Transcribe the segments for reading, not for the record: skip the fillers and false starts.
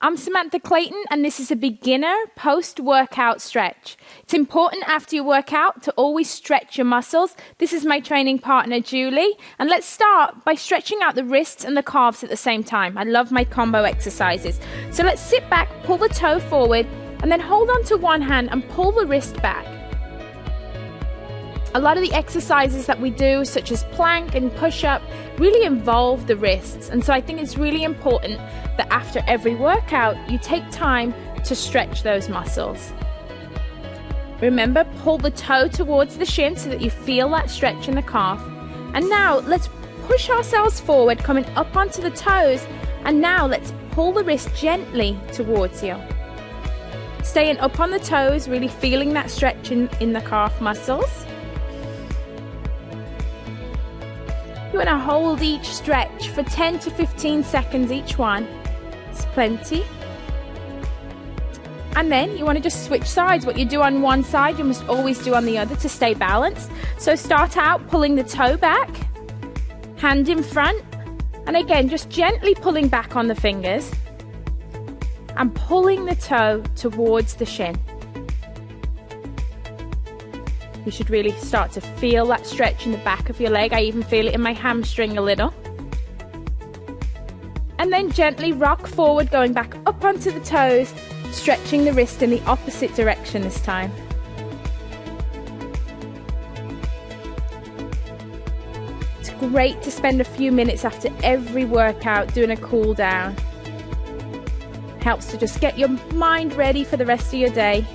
I'm Samantha Clayton, and this is a beginner post-workout stretch. It's important after your workout to always stretch your muscles. This is my training partner, Julie, and let's start by stretching out the wrists and the calves at the same time. I love my combo exercises. So let's sit back, pull the toe forward, and then hold on to one hand and pull the wrist back. A lot of the exercises that we do, such as plank and push-up, really involve the wrists. And so I think it's really important that after every workout, you take time to stretch those muscles. Remember, pull the toe towards the shin so that you feel that stretch in the calf. And now let's push ourselves forward, coming up onto the toes. And now let's pull the wrist gently towards you. Staying up on the toes, really feeling that stretch in the calf muscles. You want to hold each stretch for 10 to 15 seconds each one. It's plenty. And then you want to just switch sides. What you do on one side, you must always do on the other to stay balanced. So start out pulling the toe back, hand in front, and again, just gently pulling back on the fingers and pulling the toe towards the shin. You should really start to feel that stretch in the back of your leg. I even feel it in my hamstring a little. And then gently rock forward, going back up onto the toes, stretching the wrist in the opposite direction this time. It's great to spend a few minutes after every workout doing a cool down. Helps to just get your mind ready for the rest of your day.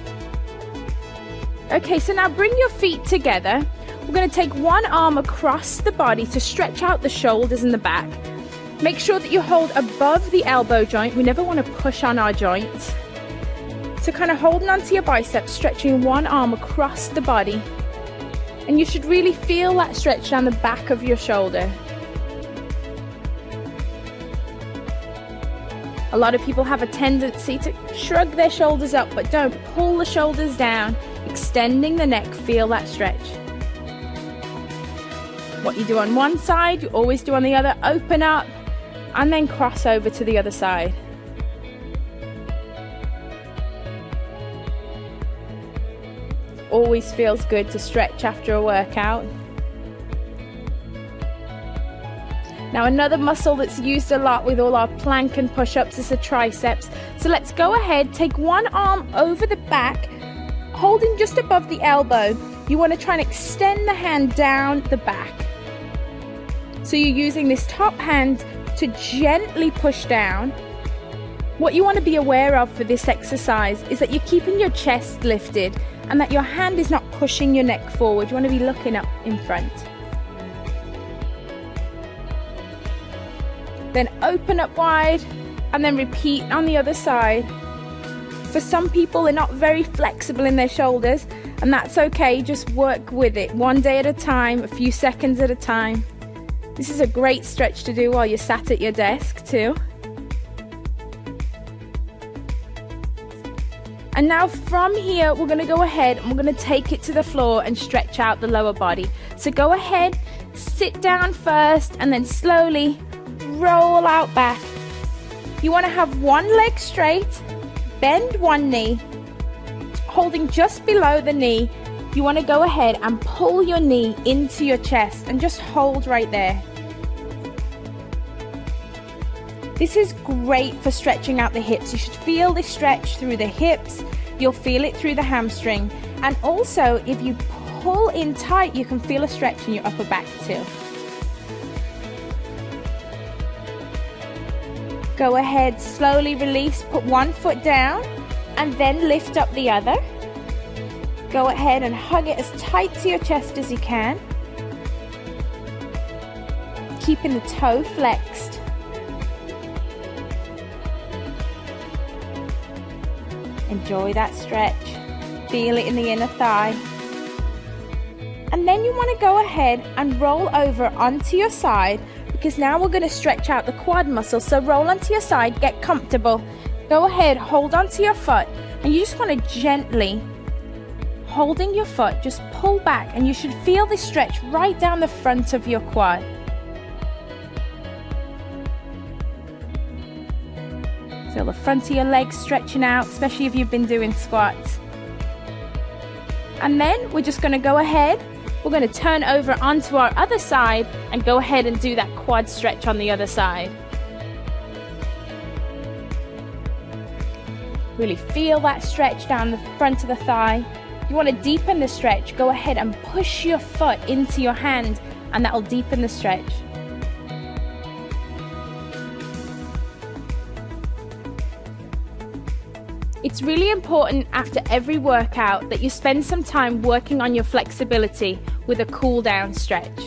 Okay, so now bring your feet together. We're going to take one arm across the body to stretch out the shoulders and the back. Make sure that you hold above the elbow joint. We never want to push on our joints. So kind of holding onto your biceps, stretching one arm across the body. And you should really feel that stretch down the back of your shoulder. A lot of people have a tendency to shrug their shoulders up, but don't. Pull the shoulders down, extending the neck, feel that stretch. What you do on one side, you always do on the other. Open up and then cross over to the other side. Always feels good to stretch after a workout. Now another muscle that's used a lot with all our plank and push-ups is the triceps. So let's go ahead, take one arm over the back, holding just above the elbow. You want to try and extend the hand down the back. So you're using this top hand to gently push down. What you want to be aware of for this exercise is that you're keeping your chest lifted and that your hand is not pushing your neck forward. You want to be looking up in front. Then open up wide and then repeat on the other side. For some people, they're not very flexible in their shoulders, and that's okay. Just work with it one day at a time, a few seconds at a time. This is a great stretch to do while you're sat at your desk too. And now from here, we're going to go ahead and we're going to take it to the floor and stretch out the lower body. So go ahead, sit down first, and then slowly roll out back. You want to have one leg straight, bend one knee, holding just below the knee. You want to go ahead and pull your knee into your chest and just hold right there. This is great for stretching out the hips. You should feel this stretch through the hips. You'll feel it through the hamstring. And also, if you pull in tight, you can feel a stretch in your upper back too. Go ahead, slowly release, put one foot down and then lift up the other. Go ahead and hug it as tight to your chest as you can. Keeping the toe flexed. Enjoy that stretch. Feel it in the inner thigh. And then you want to go ahead and roll over onto your side, because now we're going to stretch out the quad muscle. So roll onto your side, get comfortable. Go ahead, hold onto your foot, and you just want to gently, holding your foot, just pull back, and you should feel this stretch right down the front of your quad. So Feel the front of your legs stretching out, especially if you've been doing squats. And then we're just going to go ahead, we're going to turn over onto our other side and go ahead and do that quad stretch on the other side. Really feel that stretch down the front of the thigh. If you want to deepen the stretch, go ahead and push your foot into your hand, and that will deepen the stretch. It's really important after every workout that you spend some time working on your flexibility with a cool down stretch.